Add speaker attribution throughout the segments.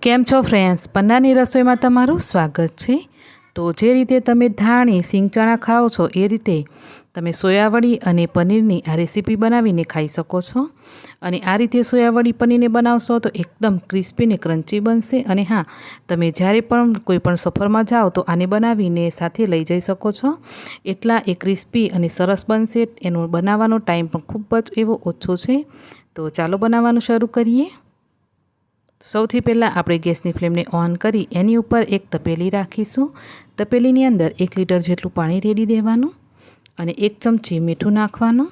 Speaker 1: केम छो फ्रेंड्स, पन्नानी रसोई में तमारुं स्वागत है। तो जे रीते तमे धाणी सींग चना खाओ छो ए रीते तमे सोयावड़ी अने पनीरनी आ रेसिपी बनावीने खाई सको छो। अने आ रीते सोयावड़ी पनीरने बनावशो तो एकदम क्रिस्पी ने क्रंची बनशे। अने हाँ, तमे ज्यारे पण कोईपण सफरमां जाओ तो आने बनावीने साथे लई जई सको छो। एटला ए क्रिस्पी अने सरस बनशे। एनो बनाववानो टाइम पण खूब ज एवो ओछो छे। तो चालो बनाववानुं शरू करीए। सौथी पहला आपणे गैसनी फ्लेमने ऑन करी एनी उपर एक तपेली राखीशुं। तपेलीनी अंदर 1 लीटर जेटलुं पाणी रेड़ी देवानुं अने 1 चमची मीठुं नाखवानुं।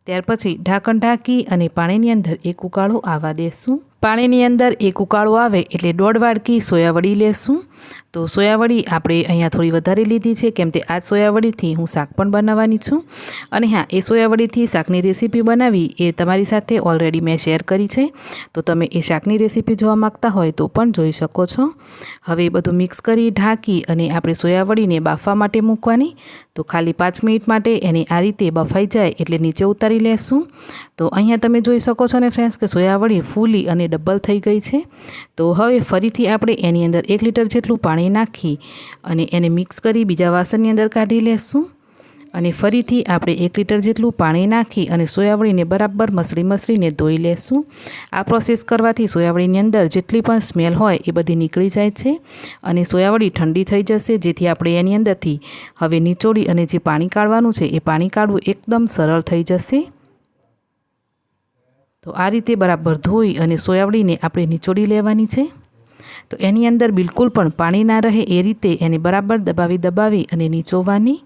Speaker 1: त्यार पछी ढांकण ढांकी अने पाणीनी अंदर एक उकाळो आवा देशुं। पाणीनी अंदर एक उकाळो आवे एटले 1.5 वाडकी सोयावड़ी लेशुं। तो सोयावड़ी आपणे अहींया थोड़ी वधारे लीधी छे, केम के आ सोयावड़ीथी हूँ शाक पण बनाववानी छुं। अने हाँ, ए सोयावड़ीथी शाकनी रेसिपी बनावी ए तमारी साथे ऑलरेडी मैं शेर करी छे। तो तमे ए शाकनी रेसिपी जोवा मांगता होय तो पण जोई शको छो। हवे बधुं मिक्स करी ढांकी अने आपणे सोयावड़ीने बाफवा माटे मूकवानी। तो खाली 5 मिनिट माटे एने आ रीते बफाई जाए एटले नीचे उतारी लेशुं। तो अहींया तमे जोई शको छो ने फ्रेंड्स के सोयावड़ी फूली अने डबल थई गई छे। तो हवे फरीथी आपणे एनी अंदर 1 लीटर जेटलुं पाणी नाखी अने एने मिक्स करी बीजा वासणनी अंदर काढी लेशुं। अने फरीथी आपणे 1 लीटर जेटलुं पाणी नाखी अने सोयावड़ीने बराबर मसळीने धोई लेशुं। आ प्रोसेस करवाथी सोयावड़ीनी अंदर जेटली पण स्मेल होय ए बधी નીકળી જાય છે અને સોયાવડી ठंडी थई जशे, जेथी आपणे एनी अंदरथी हवे निचोड़ी अने जे पाणी काढवानुं छे ए पाणी काढवुं एकदम सरळ थई जशे। तो आ रीते बराबर धोई अने सोयावड़ीने आपणे निचोड़ी लेवानी छे। तो एनी अंदर बिल्कुल पण पाणी ना रहे ए रीते एने बराबर दबावी अने नीचोवानी।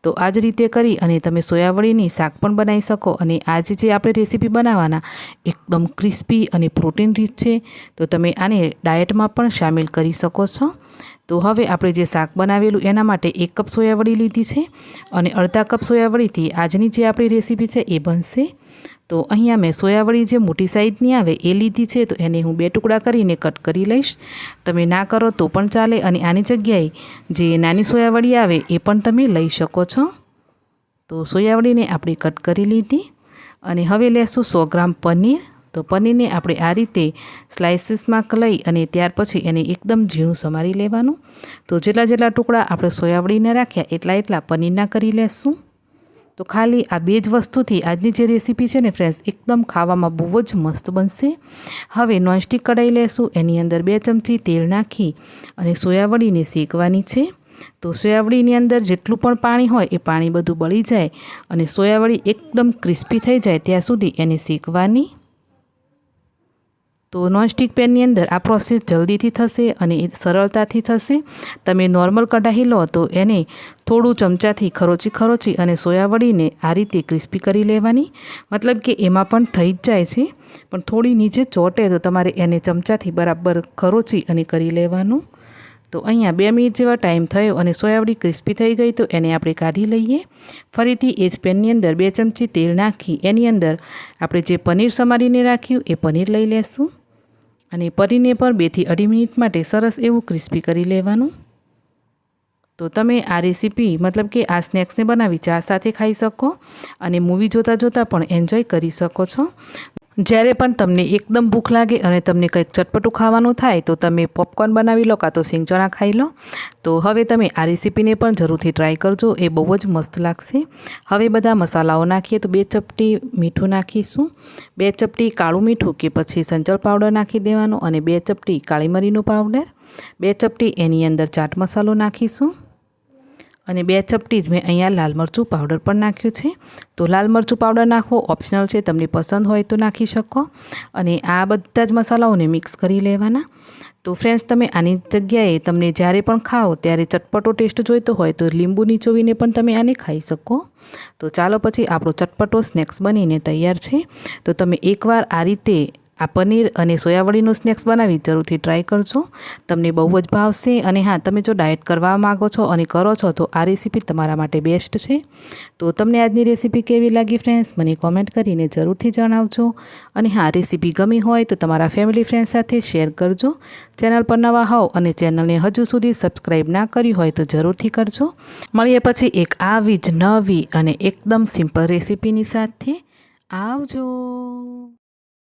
Speaker 1: तो आज रीते करी अने तमे सोयावड़ीनी शाक पण बनावी शको। अने आज जे आपणे रेसिपी बनाववाना एकदम क्रिस्पी अने प्रोटीन रीच छे। तो तमे आने डायटमां पण शामिल करी शको छो। तो हवे आपणे जे शाक बनावेलुं एना माटे 1 कप सोयावड़ी लीधी छे अने अर्धा कप सोयावड़ीथी आजनी जे आपणी रेसिपी छे ए बनशे। तो अहींया मैं सोयावड़ी जे मोटी साइजनी आवे ए लीधी छे। तो एने हूँ 2 टुकड़ा करीने कट करी लईश। तमे ना करो तो पण चाले अने आनी जग्याए जे नानी सोयावड़ी आवे ए पण तमे लई शको छो। तो सोयावड़ीने आपणे कट करी लीधी अने हवे लेशुं 100 ग्राम पनीर। तो पनीर ने आपणे आ रीते स्लाइसीस में लई अने त्यार पछी एने एकदम झीणुं समारी लेवानुं। तो जेटला जेटला टुकड़ा आपणे सोयावड़ीने राख्या एटला एटला पनीरना करी लेशुं। तो खाली आ 2 ज वस्तुथी आजनी जे रेसिपी छे ने फ्रेंड्स एकदम खावामां बहु ज मस्त बनशे। हवे नॉनस्टिक कढ़ाई लेशुं, एनी अंदर 2 चमची तेल नाखी अने सोयावड़ीने शेकवानी छे। तो सोयावड़ीनी अंदर जेटलुं पण पाणी होय ए पाणी बधुं बળી जाए अने सोयावड़ी एकदम क्रिस्पी थई जाए त्यां सुधी एने शेकवानी। तो नॉनस्टिक पेननी अंदर आ प्रोसेस जल्दीथी थशे अने सरळताथी थशे। तमे नॉर्मल कढ़ाई लो तो एने थोड़ुं चमचाथी खरोची अने सोयावड़ीने आ रीते क्रिस्पी करी लेवानी। मतलब के एमां पण थई ज जाय छे, पण थोड़ी नीचे ચોટે तो तमारे एने चमचाथी बराबर खरोची अने करी लेवानुं। तो अहींया 2 मिनिट जेवा टाइम थयो अने सोयावड़ी क्रिस्पी थई गई। तो एने आपणे काढी लईए। फरीथी ए ज पेननी अंदर 2 चमची तेल नाखी एनी अंदर आपणे जे पनीर समारीने राख्युं ए पनीर लई लेशुं अने पनीरने पण 2 થી 2.5 मिनिट माटे सरस एवुं क्रिस्पी करी लेवानुं। तो तमे आ रेसिपी मतलब के आ स्नेक्स ने बनावी चा साथे खाई शको अने मूवी जोता जोता पण एन्जॉय करी शको छो। ज्यारे पण तमने एकदम भूख लागे अने तमने कंईक चटपटुं खावानुं थाय तो तमे पॉपकॉर्न बनावी लो कां तो सींग चना खाई लो। तो हवे तमे आ रेसिपीने पण जरूरथी ट्राय करजो, ए बहु ज मस्त लागशे। हवे बधा मसालाओ नाखीए। तो 2 चपटी मीठुं नाखीशुं, 2 चपटी काळुं मीठुं के पछी संचल पाउडर नाखी देवानो अने 2 चपटी काळी मरीनो पाउडर, 2 चपटी एनी अंदर चाट मसालो नाखीशुं अने 2 चपटी ज मैं अहींया लाल मरचुं पाउडर पण नाख्युं छे। तो लाल मरचुं पाउडर नाखवो ऑप्शनल छे, तमने पसंद होय तो नाखी शको। अने आ बधा ज मसालाओने मिक्स करी लेवाना। तो फ्रेंड्स तमे आनी जग्याए तमने ज्यारे पण खाओ त्यारे चटपटो टेस्ट जोईतो होय तो લીંબુ નીચોવીને पण तमे आने खाई शको। तो चालो पछी आपणो चटपटो स्नेक्स बनीने तैयार छे। तो तमे एकवार आ रीते आ पनीर अने सोयावड़ीनो स्नेक्स बनावी जरूरथी ट्राय करजो, तमने बहु ज भावशे। अने हाँ, तमे जो डायट करवा मांगो छो अने करो छो तो आ रेसिपी तमारा माटे बेस्ट छे। तो तमने आजनी रेसिपी केवी लागी फ्रेंड्स मने कॉमेंट करीने जरूरथी जणावजो। अने हाँ, रेसिपी गमी होय तो तमारा फेमिली फ्रेंड्स साथे शेर करजो। चेनल पर नवा होव अने चेनलने हजू सुधी सब्सक्राइब ना करी होय तो जरूरथी करजो। मळीए पछी एक आवी ज नवी अने एकदम सिम्पल रेसिपीनी साथे। आवजो।